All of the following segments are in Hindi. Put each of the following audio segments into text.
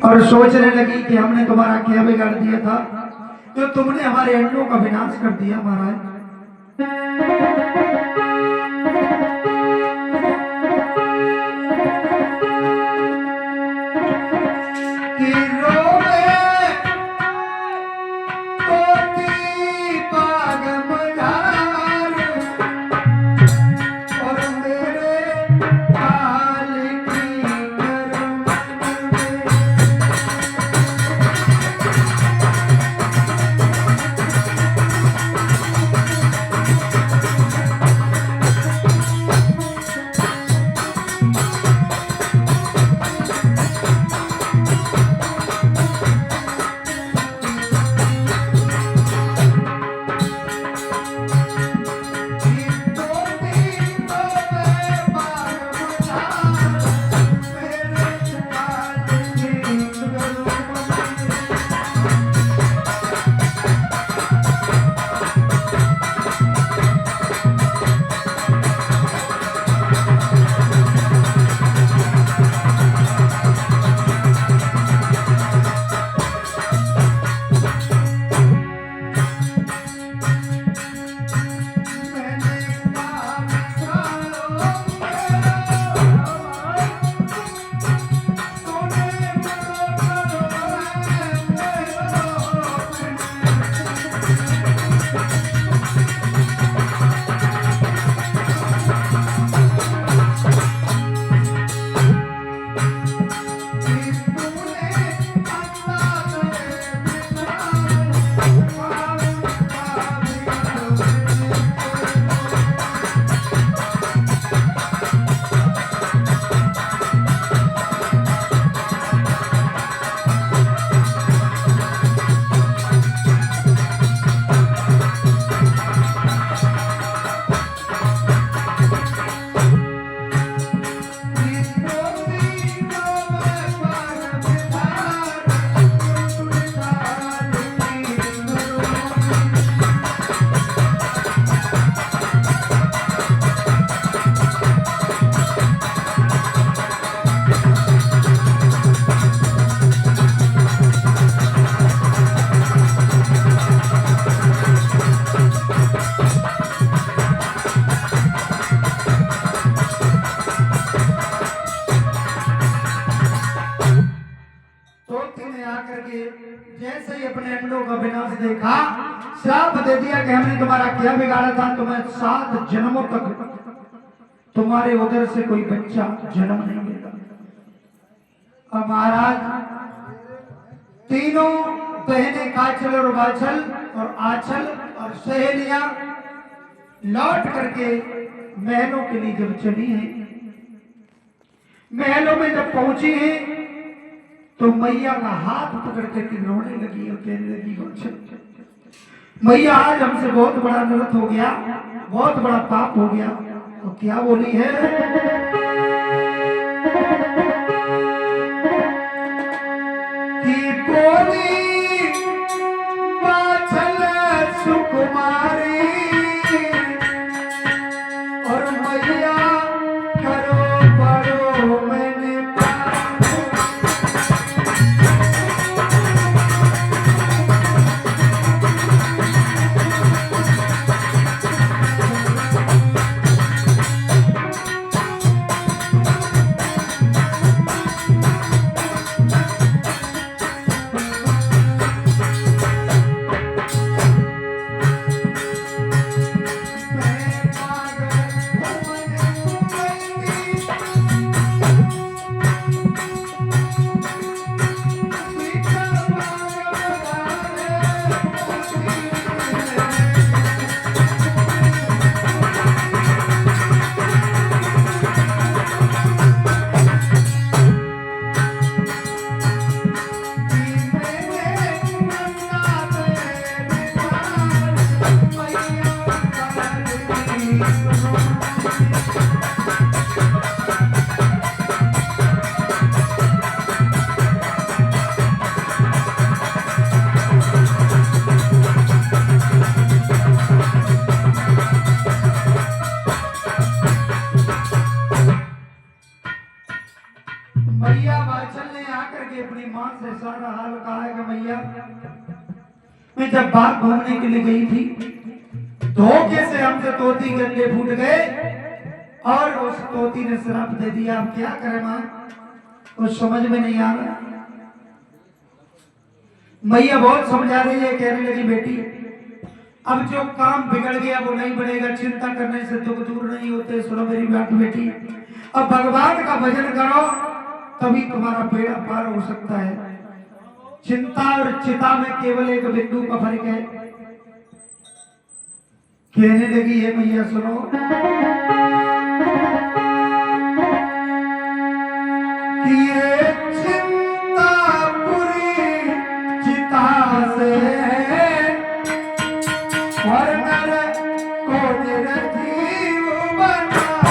और सोचने लगी कि हमने तुम्हारा क्या बिगाड़ दिया था जो तुमने हमारे अंडों का विनाश कर दिया महाराज। जैसे ही अपने अंडों का विनाश देखा, श्राप दे दिया कि हमने तुम्हारा क्या बिगाड़ा था, तुम्हें 7 जन्मों तक तुम्हारे उधर से कोई बच्चा जन्म नहीं लेगा। अब महाराज तीनों बहनें काचल और वाचल और आचल और सहेलियां लौट करके महलों के लिए जब चली हैं, महलों में जब पहुंची हैं तो मैया का हाथ पकड़ करके रोने लगी और कहने लगी, मैया आज हमसे बहुत बड़ा नरक हो गया, बहुत बड़ा पाप हो गया। तो क्या बोली है, कि बोली वाचल सुकुमारी और मैया करो बड़ो मैंने अपनी माँ से सारा हाल कहा है कि मैया मैं जब बाहर घूमने के लिए गई थी, धोखे से हमसे तोती के अंडे फूट गए और उस तोती ने श्राप दे दिया। अब क्या करें माँ, कुछ समझ में नहीं आ रहा। मैया बहुत समझा रही है, कहने लगी बेटी अब जो काम बिगड़ गया वो नहीं बनेगा, चिंता करने से दुख दूर नहीं होते। सुनो मेरी बात बेटी, अब भगवान का भजन करो तभी तुम्हारा बेड़ा पार हो सकता है। चिंता और चिता में केवल एक बिंदु का फर्क है। कहने लगी है मैया सुनो कि ये चिंता पूरी चिता से और नर को निर्जीव बनाती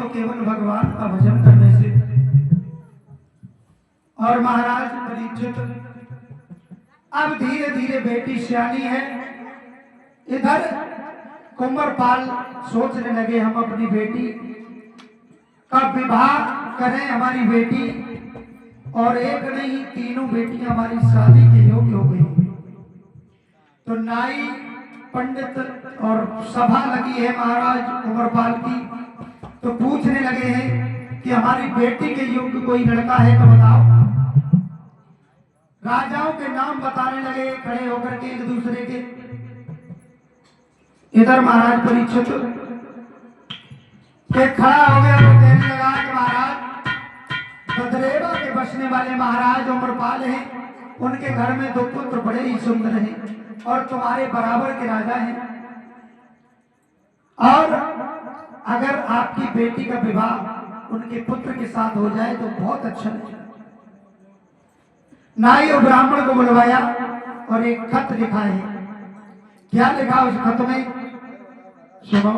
केवल भगवान का भजन करने से। और महाराज परीक्षित अब धीरे धीरे बेटी सियानी है। इधर कुंवरपाल सोचने लगे हम अपनी बेटी का विवाह करें, हमारी बेटी और एक नहीं तीनों बेटियां हमारी शादी के योग्य हो गई। तो नाई पंडित और सभा लगी है महाराज कुंवरपाल की, तो पूछने लगे हैं कि हमारी बेटी के योग्य कोई लड़का है तो बताओ। राजाओं के नाम बताने लगे खड़े होकर के एक दूसरे के। इधर महाराज परीक्षित के खड़ा हो गया, वो कहने लगा कि महाराज भद्रेवा के बसने वाले महाराज उम्रपाल हैं, उनके घर में दो पुत्र बड़े ही सुंदर हैं और तुम्हारे बराबर के राजा हैं, और अगर आपकी बेटी का विवाह उनके पुत्र के साथ हो जाए तो बहुत अच्छा लगेगा। नाई और ब्राह्मण को बुलवाया और एक खत लिखा है। क्या लिखा उस खत में सुनो।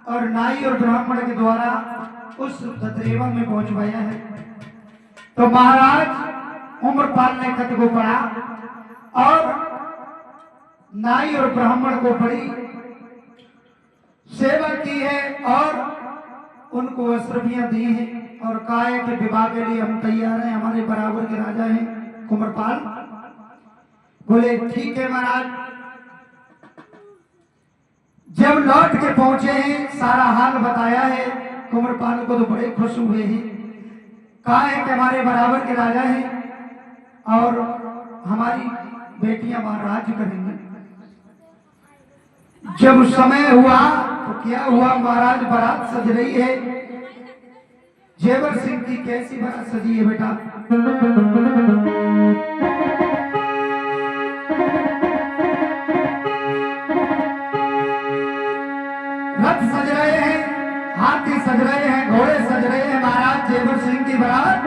और नाई और ब्राह्मण के द्वारा उस दत्रेवा में पहुंचवाया है। तो महाराज उम्रपाल ने खत को पढ़ा और नाई और ब्राह्मण को बड़ी सेवा की है और उनको वस्त्रभियां दी हैं और कहा है कि विवाह के लिए हम तैयार हैं, हमारे बराबर के राजा हैं कुंवरपाल। बोले ठीक है महाराज। जब लौट के पहुंचे हैं सारा हाल बताया है, कुंवरपाल को तो बड़े खुश हुए हैं। कहा है कि हमारे बराबर के राजा हैं और हमारी बेटियां वहां राज्य करेंगी। जब समय हुआ तो क्या हुआ महाराज, बारात सज रही है। जेवर सिंह की कैसी बारात सजी है बेटा? रथ सज रहे हैं, हाथी सज रहे हैं, घोड़े सज रहे हैं महाराज। जेवर सिंह की बारात,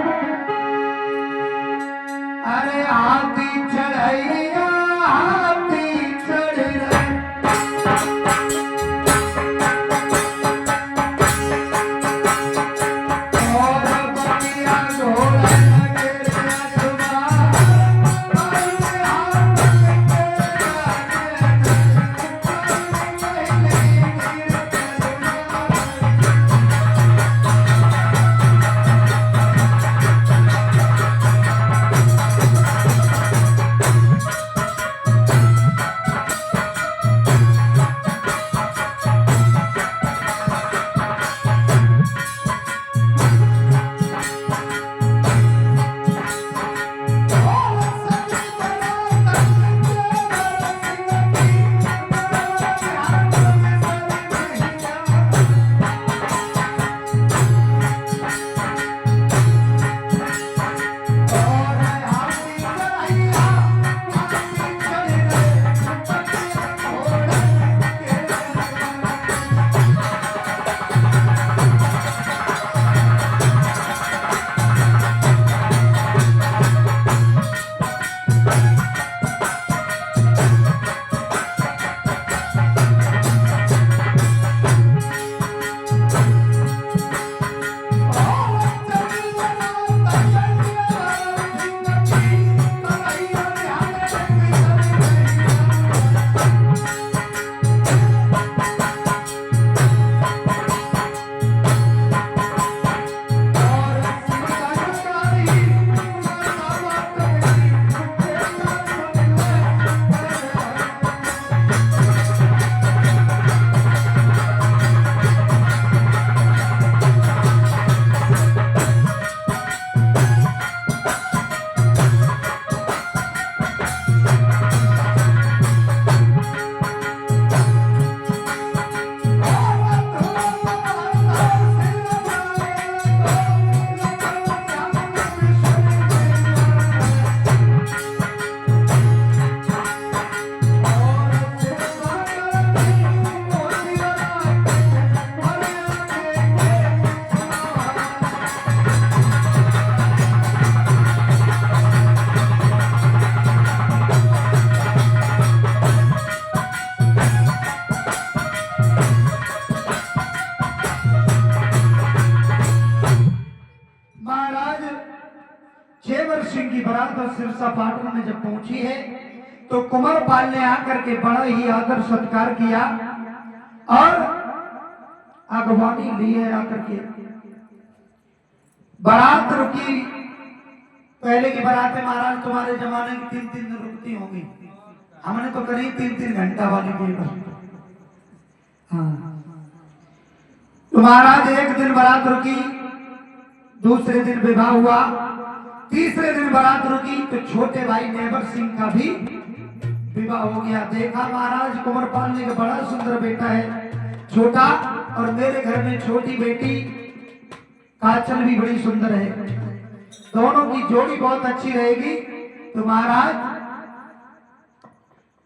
अरे हाथी चढ़ैया हाथी चढ़ रहे, सिरसा पाटन में जब पहुंची है तो कुंवरपाल ने आकर के बड़ा ही आदर सत्कार किया और अगवानी लिए आकर के बारात रुकी। पहले की बारातें महाराज तुम्हारे जमाने की 3-3 दिन रुकती होंगी, हमने तो करीब 3-3 घंटा वाली की। हाँ तो महाराज एक दिन बारात रुकी, दूसरे दिन विवाह हुआ, तीसरे दिन बारात रुकी तो छोटे भाई नेवर सिंह का भी विवाह हो गया। देखा महाराज कुंवरपाल ने बड़ा सुंदर बेटा है छोटा, और मेरे घर में छोटी बेटी काचल भी बड़ी सुंदर है, दोनों की जोड़ी बहुत अच्छी रहेगी। तो महाराज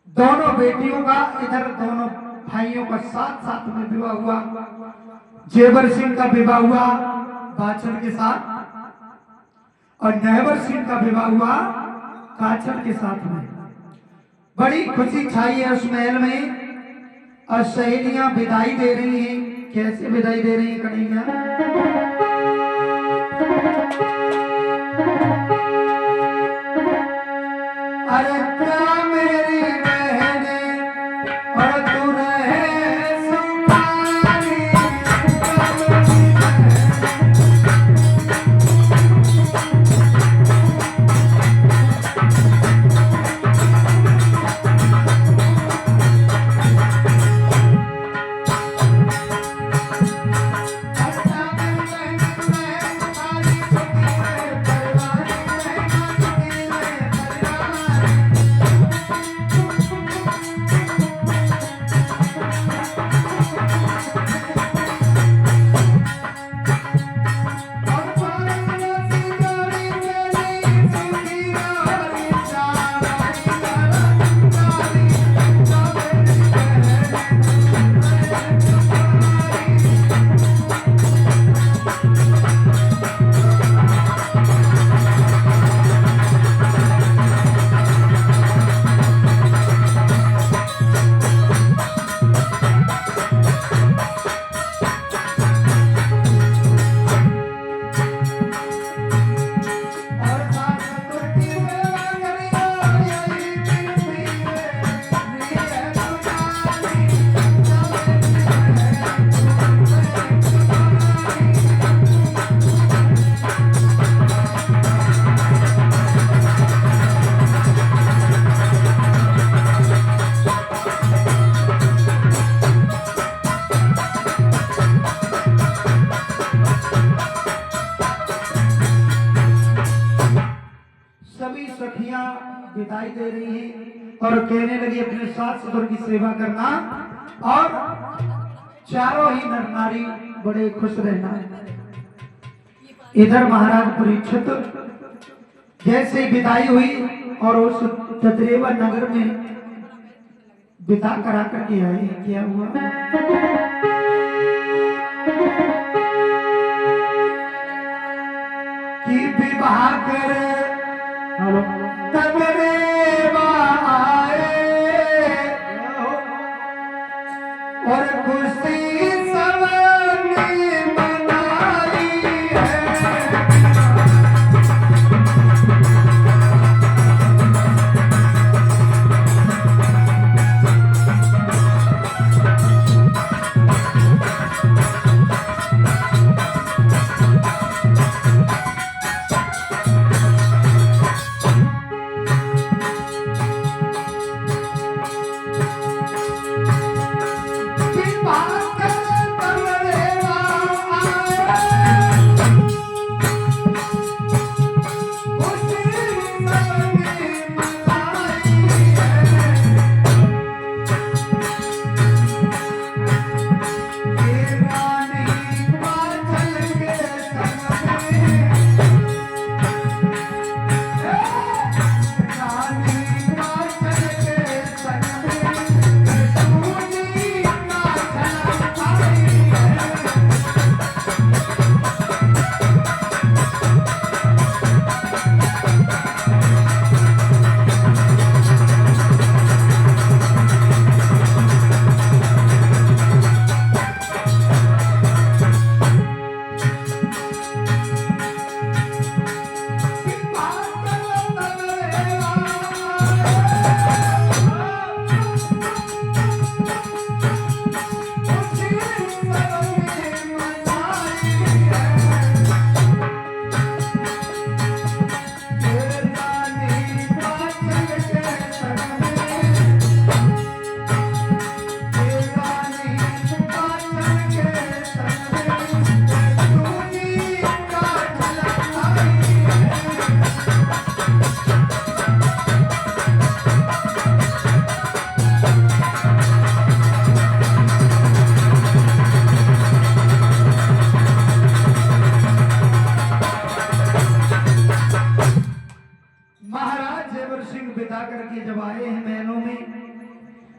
दोनों बेटियों का, इधर दोनों भाइयों का साथ साथ में विवाह हुआ। जेवर सिंह का विवाह हुआ काचल के साथ और नेवर सिंह का विवाह हुआ काचल के साथ में। बड़ी खुशी छाई है उस महल में और सहेलियां विदाई दे रही हैं कैसे विदाई दे रही है कन्हैया? अरे क्या मेरी बहने और तू रहे सुखारी, सभी सखियां विदाई दे रही हैं और कहने लगी अपने सास ससुर की सेवा करना और चारों ही नर नारी बड़े खुश रहना। इधर महाराज परीक्षित जैसे विदाई हुई और उस तत्रेवा नगर में बिता करा करके आए, क्या हुआ? कि विवाह कर तत्रेवा आए और खुशी सबने मनाई है।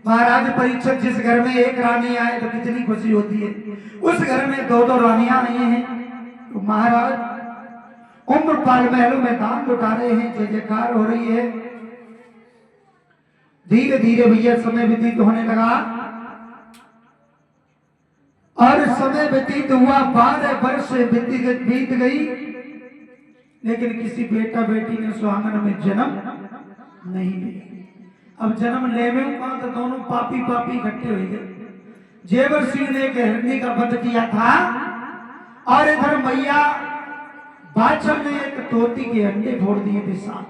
महाराज परीक्षक जिस घर में एक रानी आए तो कितनी खुशी होती है, उस घर में दो दो रानियां आई हैं। तो महाराज उम्रपाल महलों में दान लुटा रहे हैं, जय जयकार हो रही है। धीरे धीरे भैया समय व्यतीत होने लगा। और समय व्यतीत हुआ, 12 वर्ष बीत गई, लेकिन किसी बेटा बेटी ने सुहागन में जन्म नहीं लिया। अब जन्म ले में कहा तो दोनों पापी पापी इकट्ठे हो गए। जेवर सिंह ने एक हिरनी का वध किया था और इधर मैया बादशाह ने एक तोती के अंडे फोड़ दिए थे 7।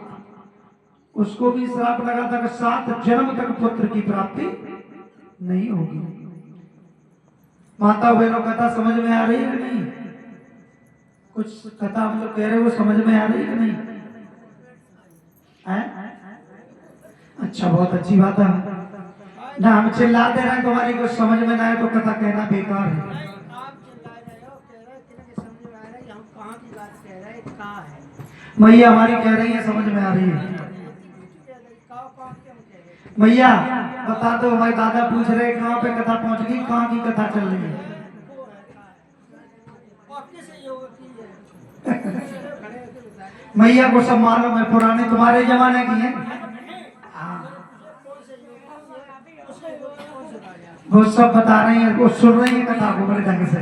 उसको भी श्राप लगा था कि 7 जन्म तक पुत्र की प्राप्ति नहीं होगी। माता बहनों, कथा समझ में आ रही है कि नहीं? कुछ कथा हम लोग कह रहे वो समझ में आ रही है कि नहीं है? अच्छा, बहुत अच्छी बात है ना। हम चिल्लाते रहे तुम्हारी कुछ समझ में ना आए तो कथा कहना बेकार है। मैया हमारी कह रही है समझ में आ रही है। मैया बता दो, हमारे दादा पूछ रहे कहाँ पे कथा पहुंच गई, कहाँ की कथा चल रही है? मैया को सब मालूम है, पुराने तुम्हारे जमाने की है। वो सब बता रही है, वो सुन रही है कथा को बड़े ढंग से।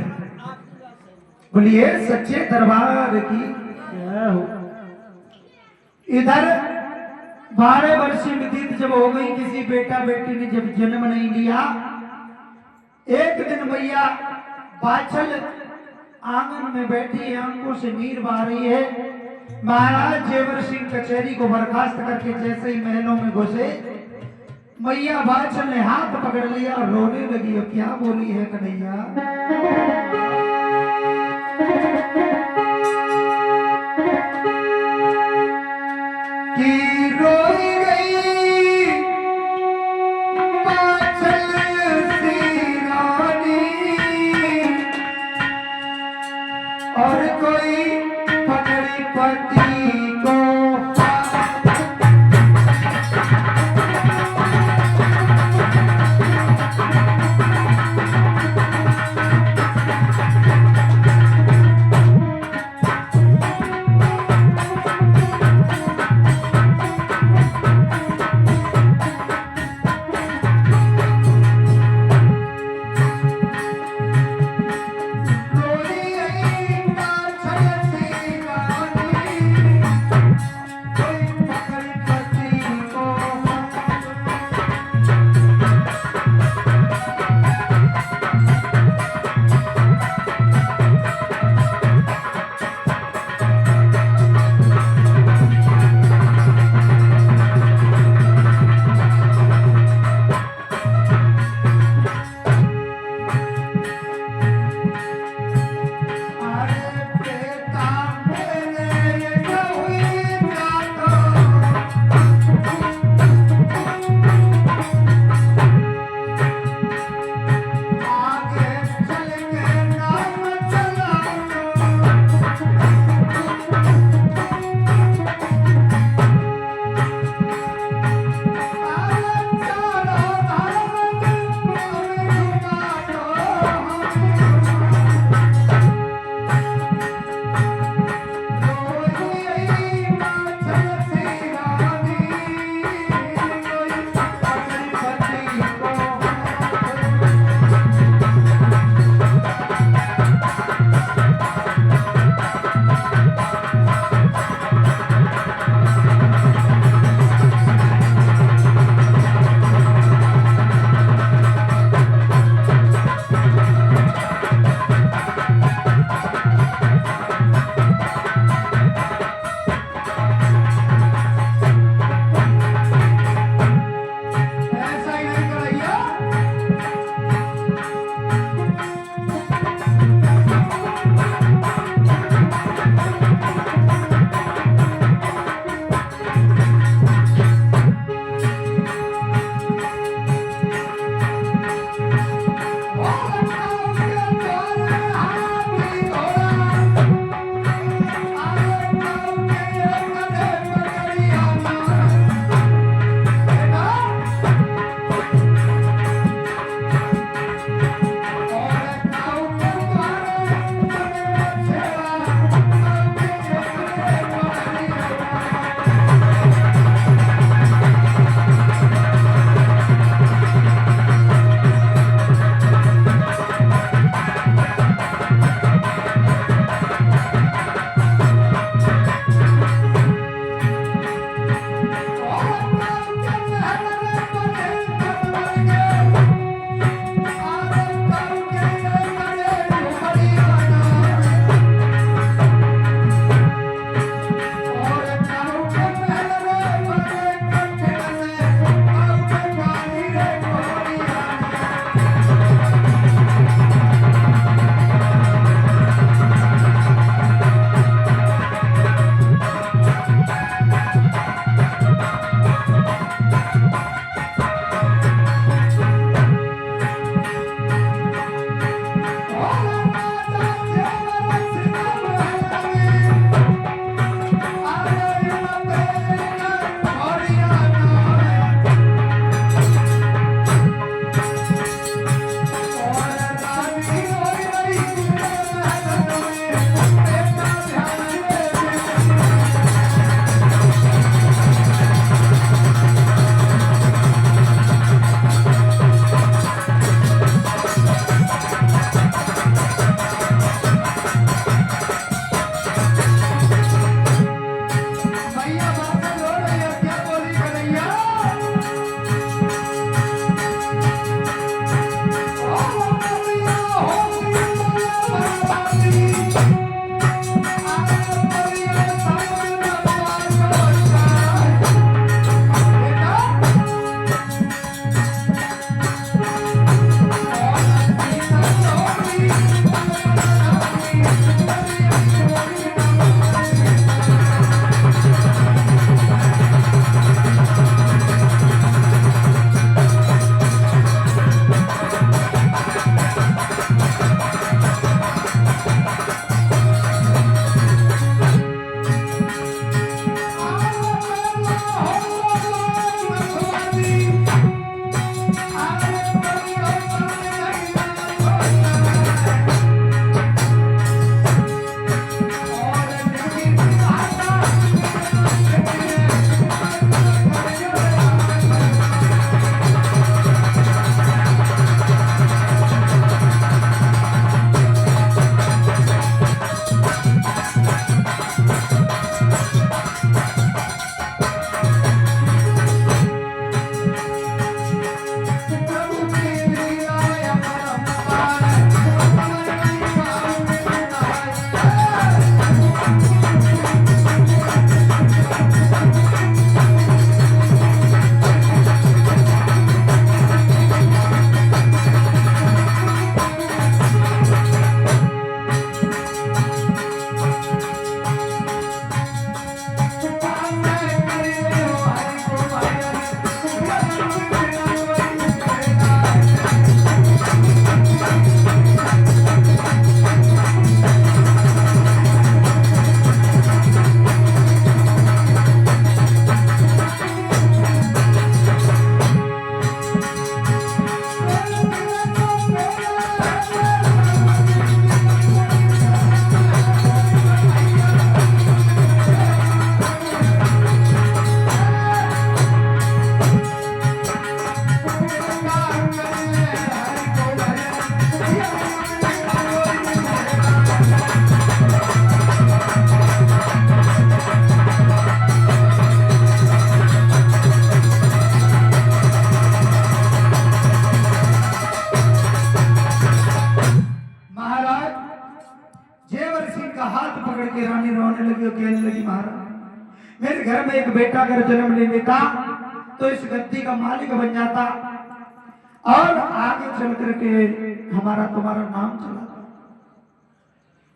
बोलिए सच्चे दरबार की जय हो। इधर 12 वर्ष व्यतीत जब हो गई, किसी बेटा बेटी ने जब जन्म नहीं लिया, एक दिन मैया बाछल आंगन में बैठी आंखों से नीर बहा रही है। महाराज जेवर सिंह कचहरी को बर्खास्त करके जैसे ही महलों में घुसे, मैया बाछल ने हाथ पकड़ लिया और रोने लगी। और क्या बोली है कन्हैया? कि रोई गई बाछल सी रानी, और कोई पकड़ी पति को एक बेटा अगर जन्म ले लेता तो इस गद्दी का मालिक बन जाता और आगे चल करके हमारा तुम्हारा नाम चला।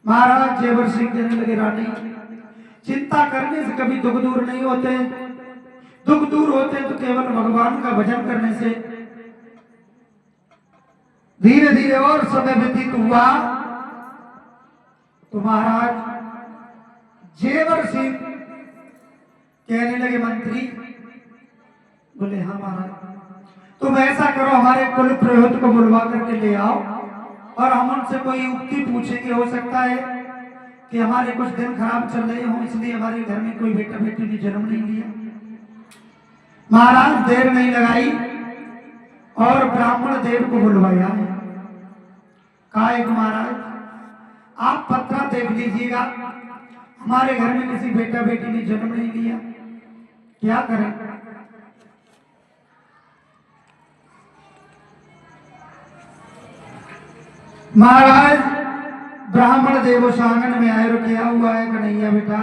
महाराज जेवर सिंह कहने लगे, रानी चिंता करने से कभी दुख दूर नहीं होते, दुख दूर होते तो केवल भगवान का भजन करने से। धीरे धीरे और समय व्यतीत हुआ तो महाराज जेवर सिंह कहने लगे, मंत्री बोले, हाँ महाराज, तुम ऐसा करो, हमारे कुल पुरोहित को बुलवा करके ले आओ और हम उनसे कोई उक्ति पूछेंगे। हो सकता है कि हमारे कुछ दिन खराब चल रहे हो, इसलिए हमारे घर में कोई बेटा बेटी ने जन्म नहीं लिया। महाराज देर नहीं लगाई और ब्राह्मण देव को बुलवाया। कहा, एक महाराज आप पत्रा देख लीजिएगा, हमारे घर में किसी बेटा बेटी ने जन्म नहीं लिया, क्या करें। महाराज ब्राह्मण देव उस आंगन में आए, क्या हुआ है कन्हैया बेटा।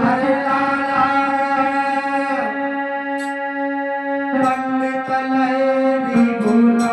अरे लाला पंडित लहरी बोला,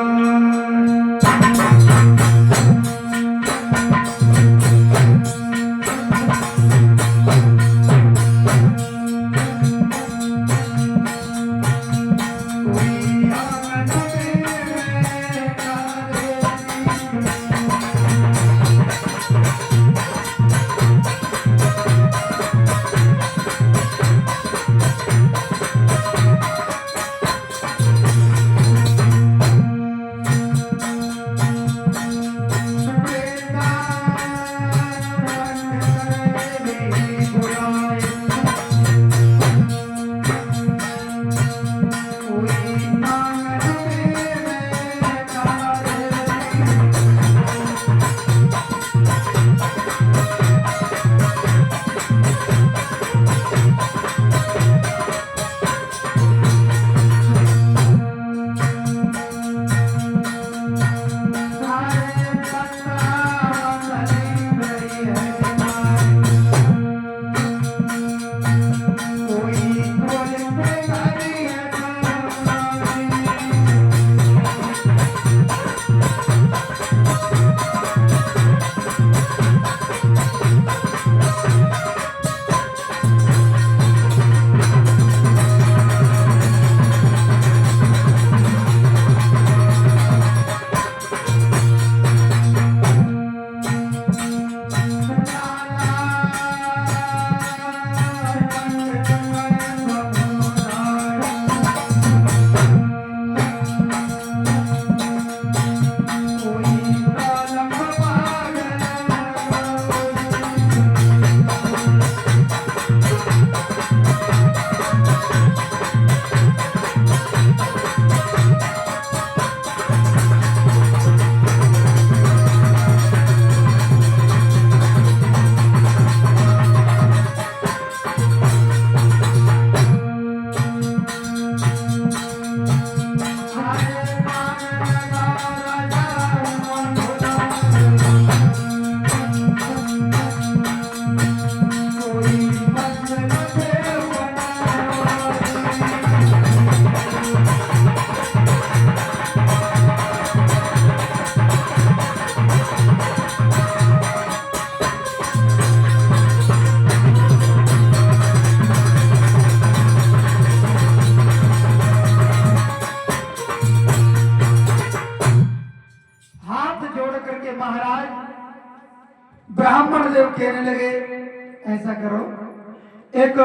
ब्राह्मण देव कहने लगे, ऐसा करो, एक